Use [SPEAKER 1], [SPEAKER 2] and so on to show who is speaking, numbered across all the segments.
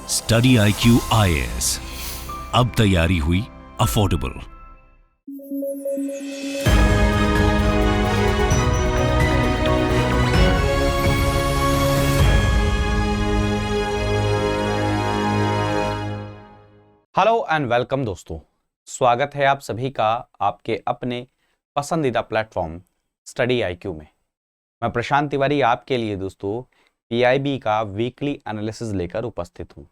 [SPEAKER 1] Study IQ IAS, अब तैयारी हुई अफोर्डेबल।
[SPEAKER 2] हेलो एंड वेलकम दोस्तों, स्वागत है आप सभी का आपके अपने पसंदीदा प्लेटफॉर्म स्टडी IQ में। मैं प्रशांत तिवारी आपके लिए दोस्तों PIB का वीकली एनालिसिस लेकर उपस्थित हूं।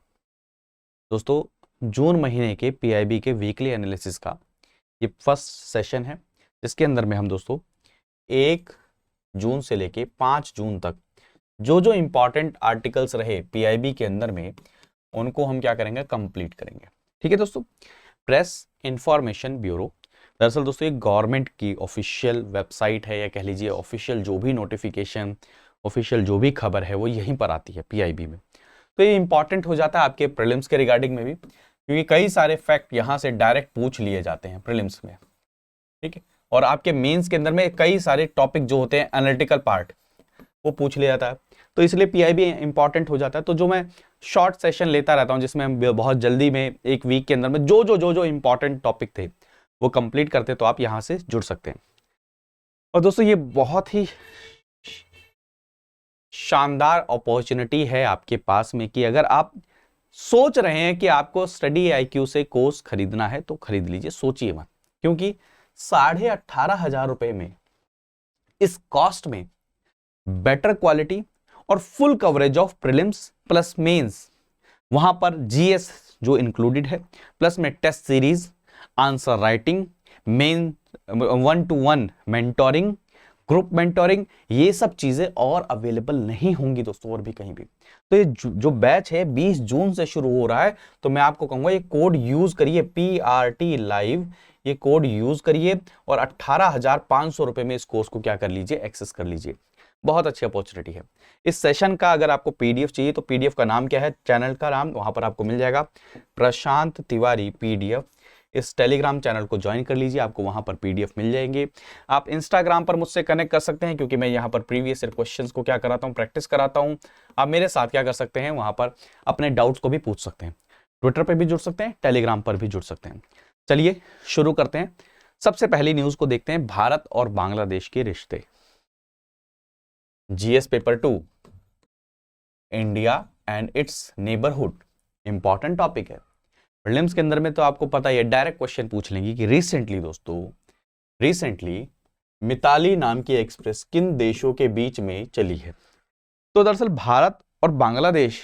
[SPEAKER 2] दोस्तों, जून महीने के PIB के वीकली एनालिसिस का ये फर्स्ट सेशन है, जिसके अंदर में हम दोस्तों 1 जून से लेके 5 जून तक जो इंपॉर्टेंट आर्टिकल्स रहे PIB के अंदर में, उनको हम क्या करेंगे, कंप्लीट करेंगे। ठीक है दोस्तों। प्रेस इंफॉर्मेशन ब्यूरो दरअसल दोस्तों एक गवर्नमेंट की ऑफिशियल वेबसाइट है, या कह लीजिए ऑफिशियल जो भी नोटिफिकेशन, ऑफिशियल जो भी खबर है वो यहीं पर आती है PIB में। तो ये इंपॉर्टेंट हो जाता है आपके प्रीलिम्स के रिगार्डिंग में भी, क्योंकि कई सारे फैक्ट यहाँ से डायरेक्ट पूछ लिए जाते हैं प्रीलिम्स में। ठीक है। और आपके मेंस के अंदर में कई सारे टॉपिक जो होते हैं एनालिटिकल पार्ट, वो पूछ लिया जाता है, तो इसलिए PIB इंपॉर्टेंट हो जाता है। तो जो मैं शॉर्ट सेशन लेता रहता हूं, जिसमें हम बहुत जल्दी में एक वीक के अंदर में जो इंपॉर्टेंट टॉपिक थे वो कंप्लीट करते, तो आप यहां से जुड़ सकते हैं। और दोस्तों ये बहुत ही शानदार अपॉर्चुनिटी है आपके पास में कि अगर आप सोच रहे हैं कि आपको स्टडी IQ से कोर्स खरीदना है तो खरीद लीजिए, सोचिए मत, क्योंकि 18,500 रुपए में, इस कॉस्ट में बेटर क्वालिटी और full coverage of prelims plus mains, वहां पर GS जो इंक्लूडेड है, प्लस में test series, answer writing, main 1-to-1 mentoring, group mentoring, ये सब चीजें और अवेलेबल नहीं होंगी दोस्तों और भी कहीं भी। तो ये जो बैच है 20 जून से शुरू हो रहा है, तो मैं आपको कहूंगा ये कोड यूज करिए, PRT लाइव, ये कोड यूज करिए और 18,500 रुपए में इस कोर्स को क्या कर लीजिए, एक्सेस कर लीजिए। बहुत अच्छी अपॉर्चुनिटी है। इस सेशन का अगर आपको PDF चाहिए तो PDF का नाम क्या है, चैनल का नाम वहां पर आपको मिल जाएगा, प्रशांत तिवारी PDF। इस टेलीग्राम चैनल को ज्वाइन कर लीजिए, आपको वहां पर PDF मिल जाएंगे। आप इंस्टाग्राम पर मुझसे कनेक्ट कर सकते हैं, क्योंकि मैं यहाँ पर प्रीवियस ईयर क्वेश्चंस को क्या कराता हूँ, प्रैक्टिस कराता हूँ। आप मेरे साथ क्या कर सकते हैं, वहां पर अपने डाउट्स को भी पूछ सकते हैं। ट्विटर पर भी जुड़ सकते हैं, टेलीग्राम पर भी जुड़ सकते हैं। चलिए शुरू करते हैं। सबसे पहली न्यूज को देखते हैं, भारत और बांग्लादेश के रिश्ते। GS paper 2, India and it's neighbourhood, important topic है। प्रीलिम्स के अंदर में तो आपको पता है, डायरेक्ट क्वेश्चन पूछ लेंगे कि रिसेंटली मिताली नाम की एक्सप्रेस किन देशों के बीच में चली है। तो दरअसल भारत और बांग्लादेश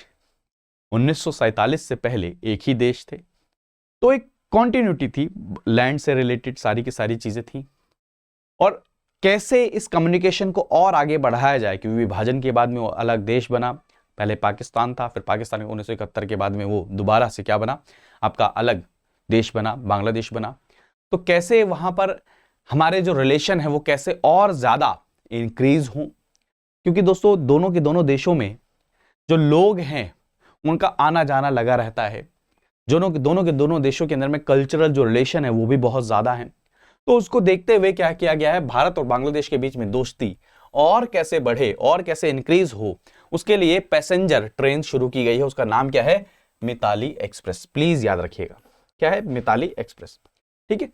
[SPEAKER 2] 1947 से पहले एक ही देश थे, तो एक कॉन्टिन्यूटी थी, लैंड से रिलेटेड सारी की सारी चीजें थी। और कैसे इस कम्युनिकेशन को और आगे बढ़ाया जाए, क्योंकि विभाजन के बाद में वो अलग देश बना, पहले पाकिस्तान था, फिर पाकिस्तान 1971 के बाद में वो दोबारा से क्या बना, आपका अलग देश बना, बांग्लादेश बना। तो कैसे वहां पर हमारे जो रिलेशन है वो कैसे और ज्यादा इंक्रीज हो, क्योंकि दोस्तों दोनों देशों में जो लोग हैं उनका आना जाना लगा रहता है। दोनों देशों के अंदर में कल्चरल जो रिलेशन है वो भी बहुत ज्यादा है। तो उसको देखते हुए क्या किया गया है, भारत और बांग्लादेश के बीच में दोस्ती और कैसे बढ़े और कैसे इंक्रीज हो, उसके लिए पैसेंजर ट्रेन शुरू की गई है। उसका नाम क्या है, मिताली एक्सप्रेस। प्लीज याद रखिएगा, क्या है, मिताली एक्सप्रेस। ठीक है।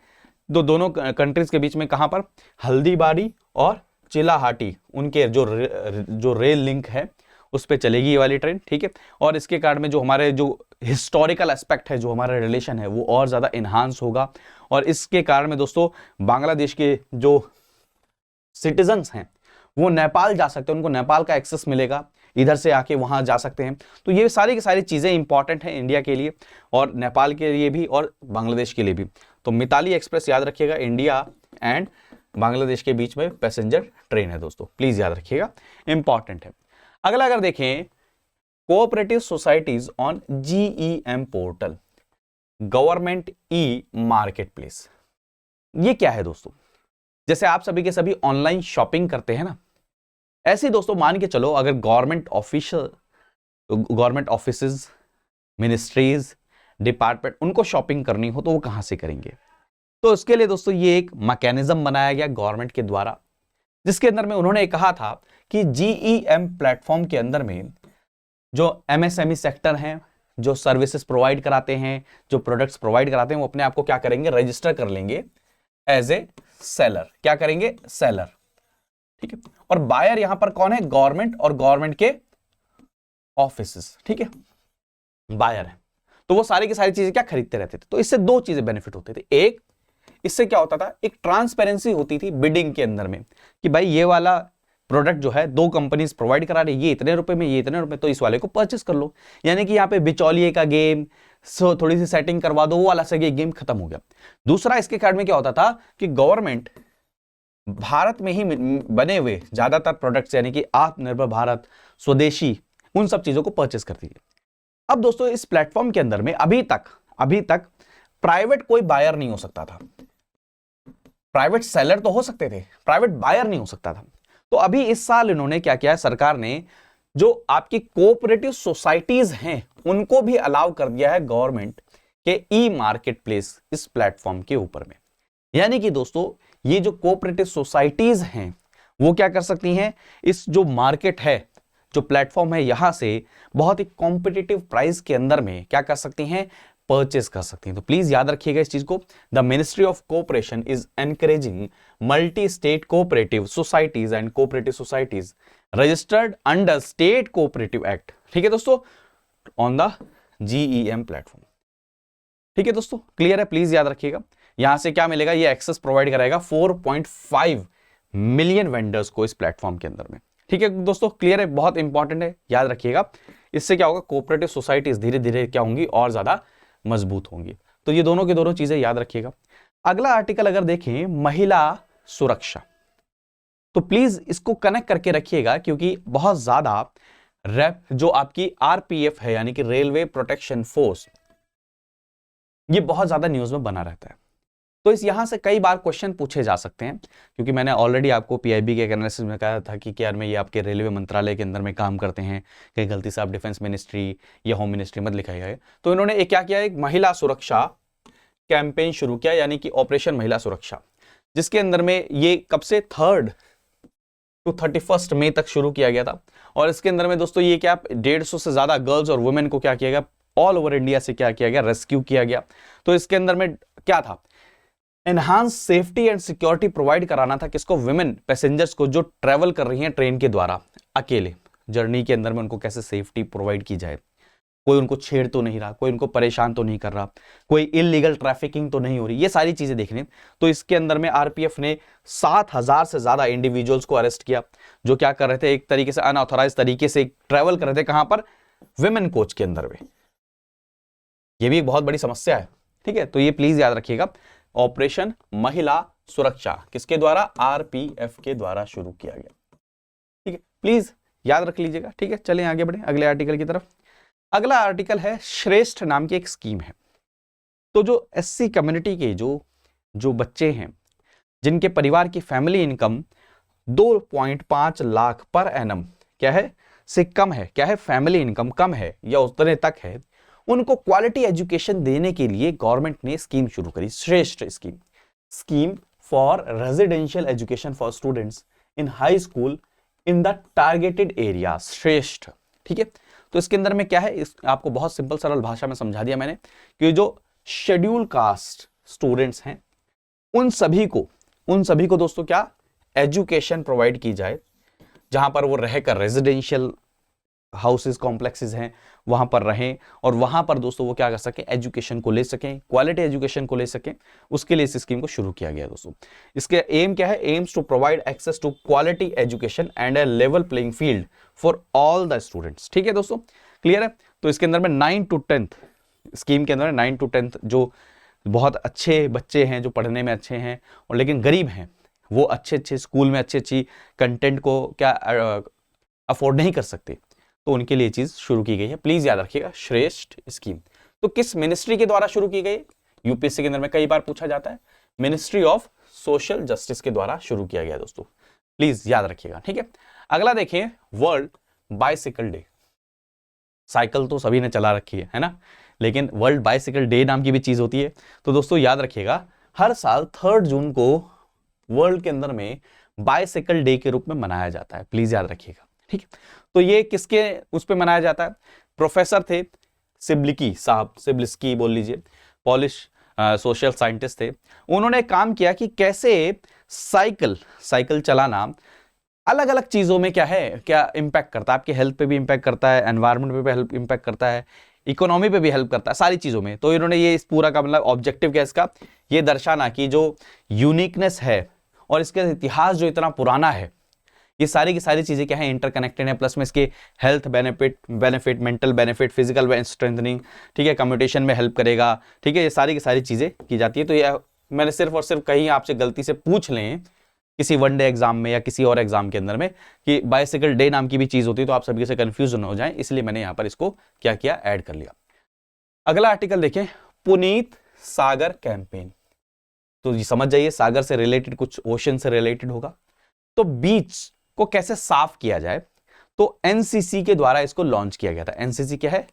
[SPEAKER 2] दोनों कंट्रीज के बीच में कहां पर, हल्दीबारी और चिलाहाटी, उनके जो रेल लिंक है उस पर चलेगी ये वाली ट्रेन। ठीक है। और इसके कारण में जो हमारे जो हिस्टोरिकल एस्पेक्ट है, जो हमारा रिलेशन है, वो और ज्यादा इन्हांस होगा। और इसके कारण में दोस्तों बांग्लादेश के जो सिटीजन्स हैं वो नेपाल जा सकते हैं, उनको नेपाल का एक्सेस मिलेगा, इधर से आके वहां जा सकते हैं। तो ये सारी की सारी चीजें इंपॉर्टेंट हैं इंडिया के लिए, और नेपाल के लिए भी, और बांग्लादेश के लिए भी। तो मिताली एक्सप्रेस याद रखिएगा, इंडिया एंड बांग्लादेश के बीच में पैसेंजर ट्रेन है दोस्तों, प्लीज याद रखिएगा, इंपॉर्टेंट है। अगला अगर देखें, cooperative societies on GEM portal, government market place. ये क्या है दोस्तों, जैसे आप सभी के सभी ऑनलाइन शॉपिंग करते हैं ना, ऐसे दोस्तों मान के चलो अगर गवर्नमेंट ऑफिसेज, मिनिस्ट्रीज, डिपार्टमेंट, उनको शॉपिंग करनी हो तो वो कहां से करेंगे। तो इसके लिए दोस्तों ये एक मैकेनिज्म बनाया गया गवर्नमेंट के द्वारा, जिसके अंदर में उन्होंने कहा था कि GEM प्लेटफॉर्म के अंदर में जो MSME सेक्टर हैं, जो सर्विसेज प्रोवाइड कराते हैं, जो प्रोडक्ट्स प्रोवाइड कराते हैं, वो अपने आप को क्या करेंगे, रजिस्टर कर लेंगे एज ए सेलर। क्या करेंगे, सेलर। ठीक है, और बायर यहां पर कौन है, गवर्नमेंट और गवर्नमेंट के ऑफिसेस। ठीक है, बायर है, तो वो सारी की सारी चीजें क्या खरीदते रहते थे। तो इससे दो चीजें बेनिफिट होते थे। एक, इससे क्या होता था, एक ट्रांसपेरेंसी होती थी बिडिंग के अंदर में कि भाई ये वाला प्रोडक्ट जो है दो कंपनीज प्रोवाइड करा रही है, ये इतने रुपए में, ये इतने रुपए, तो इस वाले को परचेस कर लो। यानी कि यहाँ पे बिचौलिए का गेम, थोड़ी सी सेटिंग करवा दो, वो वाला से गेम खत्म हो गया। दूसरा, इसके कारण में क्या होता था कि गवर्नमेंट भारत में ही बने हुए ज्यादातर प्रोडक्ट्स, यानी कि आत्मनिर्भर भारत, स्वदेशी, उन सब चीजों को परचेस करती है। अब दोस्तों इस प्लेटफॉर्म के अंदर में अभी तक प्राइवेट कोई बायर नहीं हो सकता था। प्राइवेट सेलर तो हो सकते थे, प्राइवेट बायर नहीं हो सकता था। तो अभी इस साल इन्होंने क्या किया है, सरकार ने जो आपकी कोऑपरेटिव सोसाइटीज हैं उनको भी अलाउ कर दिया है गवर्नमेंट के ई मार्केट प्लेस इस प्लेटफॉर्म के ऊपर में। यानी कि दोस्तों ये जो कोऑपरेटिव सोसाइटीज हैं वो क्या कर सकती हैं, इस जो मार्केट है, जो प्लेटफॉर्म है, यहां से बहुत ही कॉम्पिटिटिव प्राइस के अंदर में क्या कर सकती हैं, परचेस कर सकती हैं। तो प्लीज याद रखिएगा इस चीज को। The ministry of cooperation is encouraging multi state cooperative societies and cooperative societies registered under state cooperative act. ठीक है दोस्तों, ऑन द GEM प्लेटफॉर्म। ठीक है दोस्तों, क्लियर है, प्लीज याद रखिएगा। यहां से क्या मिलेगा, ये एक्सेस प्रोवाइड कराएगा 4.5 मिलियन वेंडर्स को इस प्लेटफॉर्म के अंदर में। ठीक है दोस्तों, क्लियर है, बहुत इंपॉर्टेंट है, याद रखिएगा। इससे क्या होगा, कोऑपरेटिव सोसाइटीज धीरे धीरे क्या होंगी, और ज्यादा मजबूत होंगी। तो ये दोनों की दोनों चीजें याद रखिएगा। अगला आर्टिकल अगर देखें, महिला सुरक्षा, तो प्लीज इसको कनेक्ट करके रखिएगा, क्योंकि बहुत ज्यादा जो आपकी RPF है, यानी कि रेलवे प्रोटेक्शन फोर्स, ये बहुत ज्यादा न्यूज में बना रहता है। तो इस यहां से कई बार क्वेश्चन पूछे जा सकते हैं, क्योंकि मैंने ऑलरेडी आपको PIB के एनालिसिस में कहा था कि यार में ये आपके रेलवे मंत्रालय के अंदर में काम करते हैं, कहीं गलती से आप डिफेंस मिनिस्ट्री या होम मिनिस्ट्री मत लिखाइएगा है। तो इन्होंने एक क्या किया, एक महिला सुरक्षा कैंपेन शुरू किया, यानी कि ऑपरेशन महिला सुरक्षा, जिसके अंदर में ये कब से 3 to 31 मई तक शुरू किया गया था। और इसके अंदर में दोस्तों ये क्या 150 से ज्यादा गर्ल्स और वुमेन को क्या किया गया, ऑल ओवर इंडिया से क्या किया गया, रेस्क्यू किया गया। तो इसके अंदर में क्या था, enhance safety and security provide कराना था किसको, विमेन पैसेंजर्स को, जो ट्रेवल कर रही हैं ट्रेन के द्वारा अकेले जर्नी के अंदर में, उनको कैसे सेफ्टी प्रोवाइड की जाए, कोई उनको छेड़ तो नहीं रहा, कोई उनको परेशान तो नहीं कर रहा, कोई इलीगल ट्रैफिकिंग तो नहीं हो रही, ये सारी चीजें देखने। तो इसके अंदर में RPF ने 7,000 से ज्यादा इंडिविजुअल्स को अरेस्ट किया, जो क्या कर रहे थे, एक तरीके से अनऑथोराइज तरीके से ट्रेवल कर रहे थे, कहां पर, विमेन कोच के अंदर में। ये भी एक बहुत बड़ी समस्या है। ठीक है, तो ये प्लीज याद रखिएगा, ऑपरेशन महिला सुरक्षा किसके द्वारा, RPF के द्वारा शुरू किया गया। ठीक है, प्लीज याद रख लीजिएगा। ठीक है, चलें आगे बढ़े अगले आर्टिकल की तरफ। अगला आर्टिकल है, श्रेष्ठ नाम की एक स्कीम है। तो जो SC कम्युनिटी के जो बच्चे हैं, जिनके परिवार की family income 2.5 lakh per annum क्या है, से कम है, क्या है, फैमिली इनकम कम है या उतने तक है, उनको क्वालिटी एजुकेशन देने के लिए गवर्नमेंट ने स्कीम शुरू करी, श्रेष्ठ scheme for residential education for students in high school in the targeted area, श्रेष्ठ। ठीक है, तो इसके अंदर में क्या है, आपको बहुत सिंपल सरल भाषा में समझा दिया मैंने कि जो शेड्यूल कास्ट स्टूडेंट्स हैं उन सभी को दोस्तों क्या एजुकेशन प्रोवाइड की जाए, जहां पर वो रहकर रेजिडेंशियल हाउसेस कॉम्प्लेक्सेस हैं वहां पर रहें, और वहां पर दोस्तों वो क्या कर सकें, एजुकेशन को ले सकें, क्वालिटी एजुकेशन को ले सकें। उसके लिए इस स्कीम को शुरू किया गया दोस्तों। इसके एम क्या है, aims to provide access to quality education and a level playing field for all the students. ठीक है दोस्तों, क्लियर है। तो इसके अंदर में 9 to 10 स्कीम के अंदर 9 to 10 जो बहुत अच्छे बच्चे हैं, जो पढ़ने में अच्छे हैं और लेकिन गरीब हैं, वो अच्छे स्कूल में अच्छी कंटेंट को क्या अफोर्ड नहीं कर सकते, तो उनके लिए चीज शुरू की गई है। प्लीज याद रखिएगा, श्रेष्ठ स्कीम। तो किस मिनिस्ट्री के द्वारा शुरू की गई, UPSC के अंदर में कई बार पूछा जाता है, मिनिस्ट्री ऑफ सोशल जस्टिस के द्वारा शुरू किया गया दोस्तों, प्लीज याद रखिएगा। ठीक है, अगला देखिए, वर्ल्ड बाइसिकल डे। साइकिल तो सभी ने चला रखी है ना, लेकिन वर्ल्ड बाइसिकल डे नाम की भी चीज होती है। तो दोस्तों याद रखिएगा, हर साल 3 जून को वर्ल्ड के अंदर में बाइसिकल डे के रूप में मनाया जाता है, प्लीज याद रखिएगा। ठीक है, तो ये किसके उस पे मनाया जाता है, प्रोफेसर थे सिब्लिकी साहब, सिब्लिस्की बोल लीजिए, पॉलिश सोशल साइंटिस्ट थे। उन्होंने काम किया कि कैसे साइकिल चलाना अलग अलग चीज़ों में क्या है, क्या इम्पैक्ट करता है, आपके हेल्थ पे भी इम्पैक्ट करता है, एनवायरनमेंट पे भी हेल्प इम्पैक्ट करता है, इकोनॉमी पे भी हेल्प करता है, सारी चीज़ों में। तो इन्होंने ये इस पूरा का मतलब ऑब्जेक्टिव क्या इसका, ये दर्शाना कि जो यूनिकनेस है और इसका इतिहास जो इतना पुराना है, ये सारी की सारी चीज़ें क्या है, इंटरकनेक्टेड है। प्लस में इसके health benefit mental benefit, physical strengthening, ठीक है, कम्युनिकेशन में हेल्प करेगा, ठीक है, ये सारी की सारी चीज़ें की जाती है। तो ये मैंने सिर्फ और सिर्फ कहीं आपसे गलती से पूछ लें किसी वन डे एग्जाम में या किसी और एग्जाम के अंदर में कि बाइसिकल डे नाम की भी चीज़ होती है, तो आप सभी से कंफ्यूज न हो जाए, इसलिए मैंने यहाँ पर इसको क्या किया, ऐड कर लिया। अगला आर्टिकल देखें, पुनीत सागर कैंपेन। तो ये समझ जाइए, सागर से रिलेटेड कुछ ओशन से रिलेटेड होगा। तो बीच को कैसे साफ किया जाए, तो एनसीसी के द्वारा इसको लॉन्च किया गया था। एनसीसी क्या है,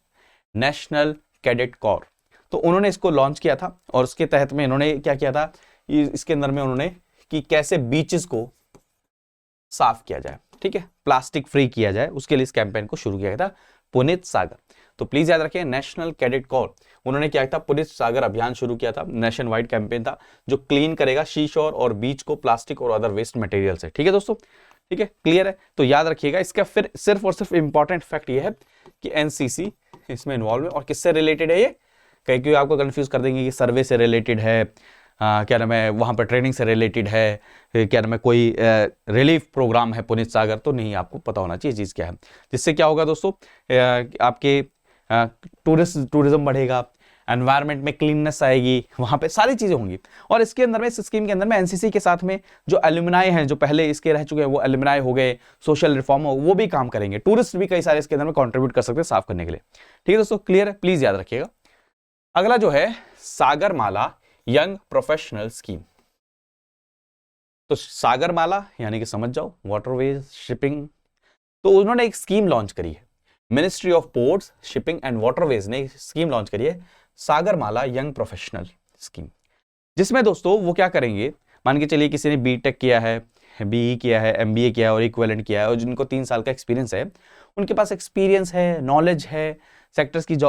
[SPEAKER 2] नेशनल कैडेट कॉर। तो उन्होंने इसको लॉन्च किया था और उसके तहत में इन्होंने क्या किया था, इसके अंदर में उन्होंने कि कैसे बीचेस को साफ किया जाए, ठीक है, प्लास्टिक फ्री किया जाए, उसके लिए इस कैंपेन को शुरू किया गया था, पुनीत सागर। तो प्लीज याद रखिए, नेशनल कैडेट कॉर उन्होंने क्या था, पुनीत सागर अभियान शुरू किया था, नेशन वाइड कैंपेन था जो क्लीन करेगा शीशोर और बीच को प्लास्टिक और अदर वेस्ट मटेरियल से। ठीक है दोस्तों, ठीक है, क्लियर है। तो याद रखिएगा, इसका फिर सिर्फ और सिर्फ इंपॉर्टेंट फैक्ट ये है कि एनसीसी इसमें इन्वॉल्व है। और किससे रिलेटेड है ये, कहीं कोई आपको कंफ्यूज कर देंगे कि सर्वे से रिलेटेड है, क्या नाम है, वहाँ पर ट्रेनिंग से रिलेटेड है, क्या नाम है, कोई रिलीफ प्रोग्राम है पुनीत सागर, तो नहीं, आपको पता होना चाहिए चीज़ क्या है। जिससे क्या होगा दोस्तों, आपके टूरिज्म बढ़ेगा, एनवायरनमेंट में क्लीननेस आएगी, वहाँ पे सारी चीज़ें होंगी। और इसके अंदर में, इस स्कीम के अंदर में एनसीसी के साथ में जो एलुमनाई हैं, जो पहले इसके रह चुके हैं, वो एलुमनाई हो गए, सोशल रिफॉर्म हो, वो भी काम करेंगे, टूरिस्ट भी कई सारे इसके अंदर में कॉन्ट्रीब्यूट कर सकते हैं साफ करने के लिए। ठीक है दोस्तों, क्लियर है, प्लीज याद रखिएगा। अगला जो है, सागरमाला यंग प्रोफेशनल स्कीम। तो सागरमाला यानी कि समझ जाओ, वाटरवेज शिपिंग। तो उन्होंने एक स्कीम लॉन्च करी है, ministry of ports shipping and waterways ने स्कीम लॉन्च करी है, सागरमाला यंग प्रोफेशनल स्कीम। जिसमें दोस्तों वो क्या करेंगे, मान के चलिए किसी ने बीटेक किया है, बीई किया है, एमबीए किया है और इक्विवेलेंट किया है, और जिनको 3 साल का एक्सपीरियंस है, उनके पास एक्सपीरियंस है, नॉलेज है, सेक्टर्स की जो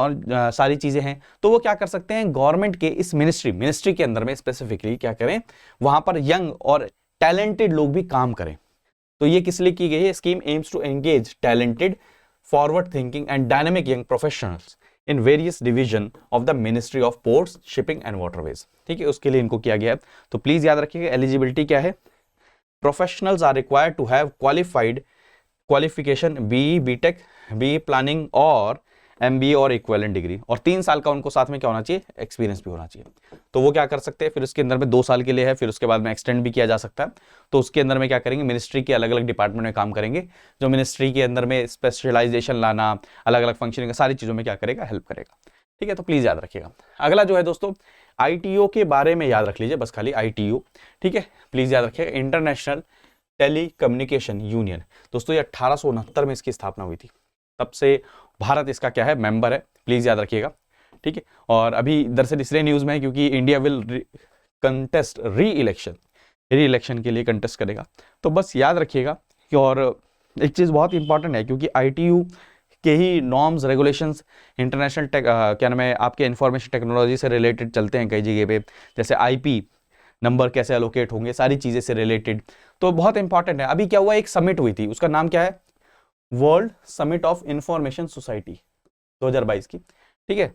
[SPEAKER 2] सारी चीजें हैं, तो वो क्या कर सकते हैं, गवर्नमेंट के इस मिनिस्ट्री के अंदर में स्पेसिफिकली क्या करें, वहां पर यंग और टैलेंटेड लोग भी काम करें। तो ये किस लिए की गई है, scheme aims to engage talented, forward thinking and dynamic young professionals in various division of the ministry of ports shipping and waterways. ठीक है, उसके लिए इनको किया गया है। तो प्लीज याद रखिएगा, एलिजिबिलिटी क्या है, professionals are required to have qualification BE, BTech, BE planning और एमबीए और इक्विवेलेंट डिग्री, और 3 साल का उनको साथ में क्या होना चाहिए, एक्सपीरियंस भी होना चाहिए। तो वो क्या कर सकते हैं, फिर उसके अंदर में 2 साल के लिए है, फिर उसके बाद में एक्सटेंड भी किया जा सकता है। तो उसके अंदर में क्या करेंगे, मिनिस्ट्री के अलग अलग डिपार्टमेंट में काम करेंगे, जो मिनिस्ट्री के अंदर में स्पेशलाइजेशन लाना, अलग अलग फंक्शनिंग, सारी चीज़ों में क्या करेगा, हेल्प करेगा। ठीक है, तो प्लीज़ याद रखिएगा। अगला जो है दोस्तों, ITO के बारे में याद रख लीजिए, बस खाली ITO। ठीक है, प्लीज़ याद रखिएगा, इंटरनेशनल टेली कम्युनिकेशन यूनियन। दोस्तों ये 1869 में इसकी स्थापना हुई थी, तब से भारत इसका क्या है, मेंबर है, प्लीज याद रखिएगा। ठीक है, और अभी दरअसल इसलिए न्यूज में है क्योंकि इंडिया विल कंटेस्ट री इलेक्शन के लिए कंटेस्ट करेगा। तो बस याद रखिएगा कि, और एक चीज़ बहुत इंपॉर्टेंट है, क्योंकि ITU के ही नॉर्म्स रेगुलेशंस इंटरनेशनल क्या नाम है, आपके इंफॉर्मेशन टेक्नोलॉजी से रिलेटेड चलते हैं कई जगह पे, जैसे IP नंबर कैसे एलोकेट होंगे, सारी चीज़ें से रिलेटेड, तो बहुत इंपॉर्टेंट है। अभी क्या हुआ, एक समिट हुई थी, उसका नाम क्या है, world summit of information society 2022 की। ठीक है,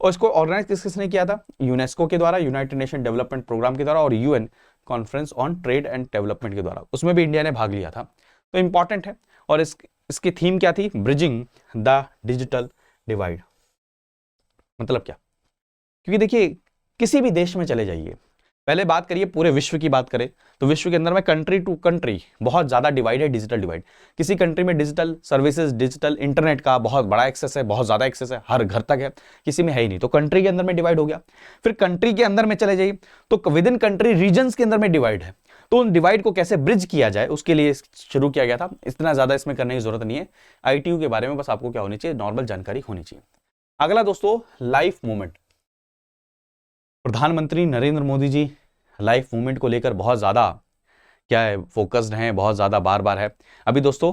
[SPEAKER 2] और इसको ऑर्गेनाइज किसने किया था, यूनेस्को के द्वारा, यूनाइटेड नेशन डेवलपमेंट प्रोग्राम के द्वारा, और UN conference on trade and development के द्वारा, उसमें भी इंडिया ने भाग लिया था। तो इंपॉर्टेंट है। और इसकी थीम क्या थी, ब्रिजिंग द डिजिटल डिवाइड। मतलब क्या, क्योंकि देखिए किसी भी देश में चले जाइए, पहले बात करिए पूरे विश्व की बात करें, तो विश्व के अंदर में कंट्री टू कंट्री बहुत ज्यादा डिवाइड है, डिजिटल डिवाइड। किसी कंट्री में डिजिटल सर्विसेज, डिजिटल इंटरनेट का बहुत बड़ा एक्सेस है, बहुत ज्यादा एक्सेस है, हर घर तक है, किसी में है ही नहीं, तो कंट्री के अंदर में डिवाइड हो गया। फिर कंट्री के अंदर में चले जाइए तो विद इन कंट्री रीजन्स के अंदर में डिवाइड है। तो उन डिवाइड को कैसे ब्रिज किया जाए, उसके लिए शुरू किया गया था। इतना ज्यादा इसमें करने की जरूरत नहीं है, ITU के बारे में बस आपको क्या होनी चाहिए, नॉर्मल जानकारी होनी चाहिए। अगला दोस्तों, लाइफ मूवमेंट। प्रधानमंत्री नरेंद्र मोदी जी लाइफ मूवमेंट को लेकर बहुत ज़्यादा क्या है, फोकस्ड हैं, बहुत ज़्यादा बार बार है। अभी दोस्तों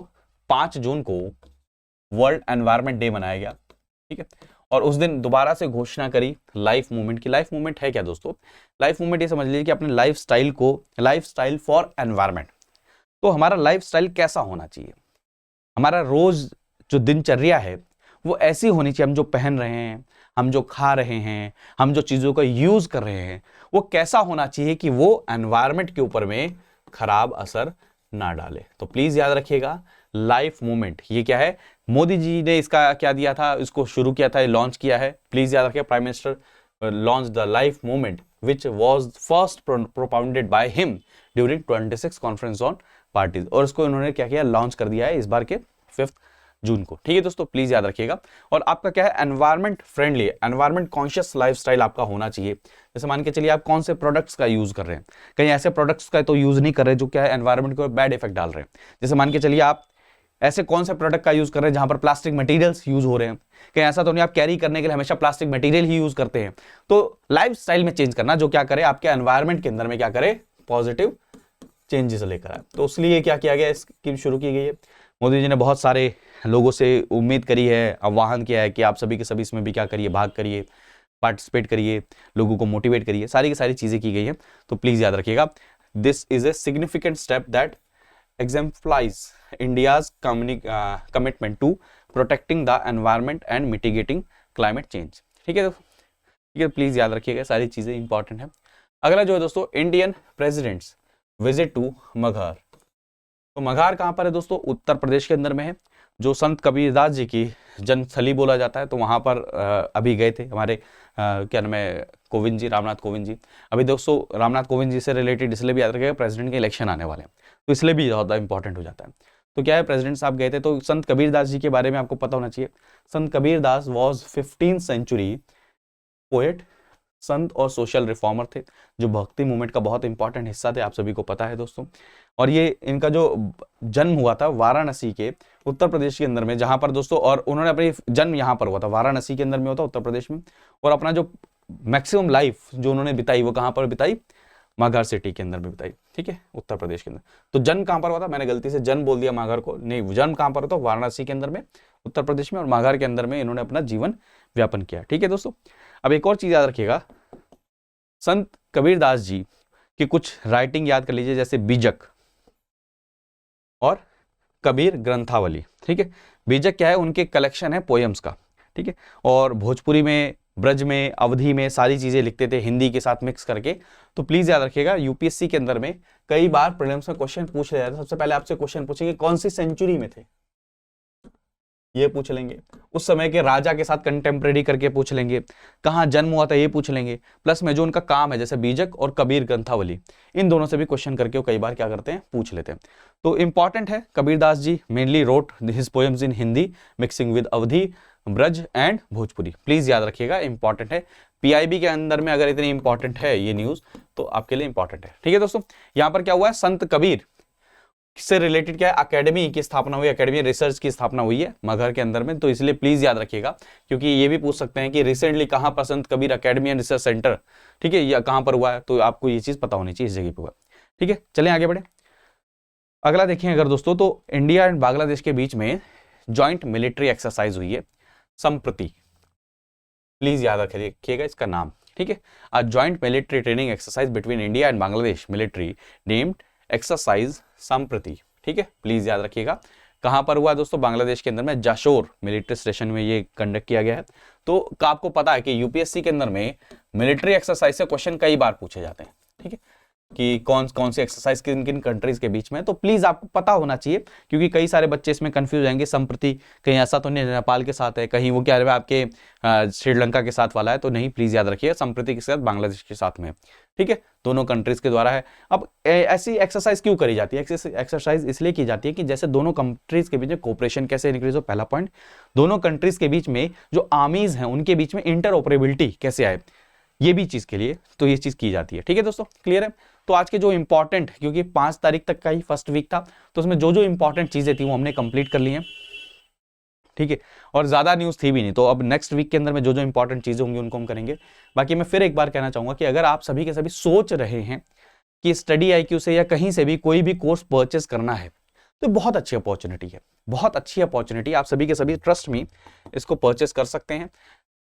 [SPEAKER 2] 5 जून को वर्ल्ड एनवायरनमेंट डे मनाया गया। ठीक है, और उस दिन दोबारा से घोषणा करी लाइफ मूवमेंट की। लाइफ मूवमेंट है क्या दोस्तों? लाइफ मूवमेंट ये समझ लीजिए कि अपने लाइफ स्टाइल को, लाइफ स्टाइल फॉर एनवायरमेंट, तो हमारा लाइफ स्टाइल कैसा होना चाहिए, हमारा रोज जो दिनचर्या है वो ऐसी होनी चाहिए, हम जो पहन रहे हैं, हम जो खा रहे हैं, हम जो चीजों का यूज कर रहे हैं, वो कैसा होना चाहिए कि वो एनवायरमेंट के ऊपर में खराब असर ना डाले। तो प्लीज याद रखिएगा लाइफ मूवमेंट ये क्या है, मोदी जी ने इसका क्या दिया था, इसको शुरू किया था, लॉन्च किया है। प्लीज याद रखिए prime minister launch the life movement which was first propounded by him during 26 conference on parties, और इसको उन्होंने क्या किया, लॉन्च कर दिया है इस बार के 5 जून को। ठीक है दोस्तों, प्लीज याद रखिएगा। और आपका क्या है, environment friendly, environment conscious lifestyle आपका होना चाहिए। जैसे मान के चलिए आप कौन से प्रोडक्ट्स का यूज कर रहे हैं, कहीं ऐसे प्रोडक्ट्स का तो यूज नहीं कर रहे जो क्या है एनवायरमेंट को बैड इफेक्ट डाल रहे हैं। जैसे मान के चलिए आप ऐसे कौन से प्रोडक्ट का यूज कर रहे हैं जहां पर प्लास्टिक मटेरियल्स यूज हो रहे हैं, कहीं ऐसा तो नहीं आप कैरी करने के लिए हमेशा प्लास्टिक मटेरियल ही यूज करते हैं। तो लाइफ स्टाइल में चेंज करना जो क्या करे, आपके एनवायरमेंट के अंदर में क्या करे, पॉजिटिव चेंजेस लेकर आए। तो इसलिए क्या किया गया, स्कीम शुरू की गई है। मोदी जी ने बहुत सारे लोगों से उम्मीद करी है, आह्वान किया है कि आप सभी के सभी इसमें भी क्या करिए, भाग करिए, पार्टिसिपेट करिए, लोगों को मोटिवेट करिए, सारी की सारी चीजें की गई है। तो प्लीज याद रखिएगा this is a significant step that exemplifies India's commitment to protecting the environment and mitigating climate change। ठीक है, ठीक है, प्लीज याद रखिएगा, सारी चीजें इंपॉर्टेंट है। अगला जो है दोस्तों, Indian president's visit to Maghar. तो मगहर कहां पर है दोस्तों, उत्तर प्रदेश के अंदर में है, जो संत कबीरदास जी की जन्मस्थली बोला जाता है। तो वहां पर अभी गए थे हमारे क्या नाम है, कोविंद जी, रामनाथ कोविंद जी। अभी दोस्तों रामनाथ कोविंद जी से रिलेटेड इसलिए भी याद रखिएगा, प्रेसिडेंट के इलेक्शन आने वाले हैं, तो इसलिए भी ज़्यादा इंपॉर्टेंट हो जाता है। तो क्या है, प्रेसिडेंट साहब गए थे, तो संत कबीरदास जी के बारे में आपको पता होना चाहिए। संत Kabirdas was 15th century poet, संत और सोशल रिफॉर्मर थे, जो भक्ति मूवमेंट का बहुत इंपॉर्टेंट हिस्सा थे, आप सभी को पता है दोस्तों। और ये इनका जो जन्म हुआ था वाराणसी के उत्तर प्रदेश के अंदर में, जहां पर दोस्तों, और उन्होंने अपनी जन्म यहाँ पर हुआ था, वाराणसी के अंदर में होता उत्तर प्रदेश में, और अपना जो मैक्सिमम लाइफ जो उन्होंने बिताई वो कहाँ पर बिताई, मगहर सिटी के अंदर में बिताई। ठीक है, उत्तर प्रदेश के अंदर। तो जन्म कहां पर हुआ था, मैंने गलती से जन्म बोल दिया मगहर को, नहीं, जन्म कहां पर होता, वाराणसी के अंदर में उत्तर प्रदेश में, और मगहर के अंदर में इन्होंने अपना जीवन व्यापन किया। ठीक है दोस्तों, अब एक और चीज याद रखिएगा, संत कबीरदास जी की कुछ राइटिंग याद कर लीजिए, जैसे बीजक और कबीर ग्रंथावली। ठीक है, बीजक क्या है, उनके कलेक्शन है पोएम्स का। ठीक है, और भोजपुरी में, ब्रज में, अवधी में सारी चीजें लिखते थे, हिंदी के साथ मिक्स करके। तो प्लीज याद रखिएगा, यूपीएससी के अंदर में कई बार प्रीलिम्स में क्वेश्चन पूछ लिया जाता है। सबसे पहले आपसे क्वेश्चन पूछेंगे कौन सी सेंचुरी में थे, ये पूछ लेंगे। उस समय के राजा के साथ कंटेम्प्रेरी करके पूछ लेंगे, कहाँ जन्म हुआ था ये पूछ लेंगे, प्लस में जो उनका काम है जैसे बीजक और कबीर ग्रंथावली, इन दोनों से भी क्वेश्चन करके वो कई बार क्या करते हैं, पूछ लेते हैं। तो इंपॉर्टेंट है, Kabirdas ji mainly wrote his poems in Hindi mixing with Awadhi, Braj and Bhojpuri. Please याद रखिएगा, इंपॉर्टेंट है। पीआईबी के अंदर में अगर इतनी इंपॉर्टेंट है ये न्यूज, तो आपके लिए इंपॉर्टेंट है। ठीक है दोस्तों, यहां पर क्या हुआ है, संत कबीर से रिलेटेड क्या है, अकेडमी की स्थापना हुई, अकेडमी रिसर्च की स्थापना हुई है मगहर के अंदर में। तो इसलिए प्लीज याद रखिएगा, क्योंकि ये भी पूछ सकते हैं कि रिसेंटली कहां पर संत Kabir academy and research centre, ठीक है, या कहां पर हुआ है, तो आपको ये चीज पता होनी चाहिए, इस जगह पर हुआ। ठीक है, चलें आगे बढ़े। अगला देखिए अगर दोस्तों, तो इंडिया एंड बांग्लादेश के बीच में ज्वाइंट मिलिट्री एक्सरसाइज हुई है संप्रति। प्लीज याद रखिएगा इसका नाम। ठीक है, a joint military training exercise between India and Bangladesh military named exercise संप्रति। ठीक है, प्लीज याद रखिएगा, कहां पर हुआ दोस्तों, बांग्लादेश के अंदर में जाशोर मिलिट्री स्टेशन में ये कंडक्ट किया गया है। तो आपको पता है कि यूपीएससी के अंदर में मिलिट्री एक्सरसाइज से क्वेश्चन कई बार पूछे जाते हैं। ठीक है, कि कौन कौन सी एक्सरसाइज किन किन कंट्रीज के बीच में, तो प्लीज आपको पता होना चाहिए, क्योंकि कई सारे बच्चे इसमें कंफ्यूज होंगे। संप्रति कहीं ऐसा तो नहीं नेपाल के साथ है, कहीं वो क्या है आपके श्रीलंका के साथ वाला है, तो नहीं, प्लीज याद रखिए, संप्रति के साथ बांग्लादेश के साथ में। ठीक है, दोनों कंट्रीज के द्वारा है। अब ऐसी एक्सरसाइज क्यों करी जाती है, एक्सरसाइज इसलिए की जाती है कि जैसे दोनों कंट्रीज के बीच में कोऑपरेशन कैसे इंक्रीज हो, पहला पॉइंट। दोनों कंट्रीज के बीच में जो आर्मीज हैं उनके बीच में इंटरऑपरेबिलिटी कैसे आए, ये भी चीज के लिए तो ये चीज की जाती है। ठीक है दोस्तों, क्लियर है। तो आज के जो इंपॉर्टेंट, क्योंकि 5 तारीख तक का ही फर्स्ट वीक था, तो उसमें जो जो इंपॉर्टेंट चीजें थी वो हमने कंप्लीट कर ली हैं। ठीक है, और ज्यादा न्यूज थी भी नहीं, तो अब नेक्स्ट वीक के अंदर में जो जो इंपॉर्टेंट चीजें होंगी उनको हम करेंगे। बाकी मैं फिर एक बार कहना चाहूंगा कि अगर आप सभी के सभी सोच रहे हैं कि स्टडी IQ से या कहीं से भी कोई भी कोर्स परचेस करना है, तो बहुत अच्छी अपॉर्चुनिटी है, बहुत अच्छी अपॉर्चुनिटी। आप सभी के सभी ट्रस्ट में इसको परचेस कर सकते हैं।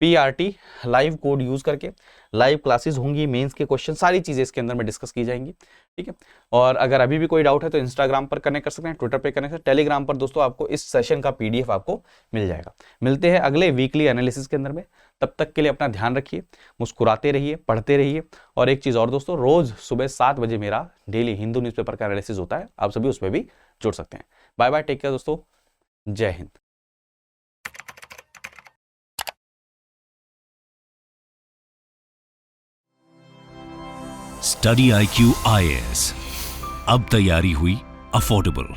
[SPEAKER 2] PRT लाइव कोड यूज करके लाइव क्लासेस होंगी, मेंस के क्वेश्चन, सारी चीजें इसके अंदर में डिस्कस की जाएंगी, ठीक है। और अगर अभी भी कोई डाउट है तो इंस्टाग्राम पर कनेक्ट कर सकते हैं, ट्विटर पे कनेक्ट, टेलीग्राम पर दोस्तों आपको इस सेशन का PDF आपको मिल जाएगा। मिलते हैं अगले वीकली एनालिसिस के अंदर में, तब तक के लिए अपना ध्यान रखिए, मुस्कुराते रहिए, पढ़ते रहिए। और एक चीज और दोस्तों, रोज सुबह 7 बजे मेरा डेली हिंदू न्यूज़पेपर का एनालिसिस होता है, आप सभी उसमें भी जुड़ सकते हैं। बाय बाय, टेक केयर दोस्तों, जय हिंद।
[SPEAKER 1] स्टडी IQ IAS, अब तैयारी हुई अफोर्डेबल।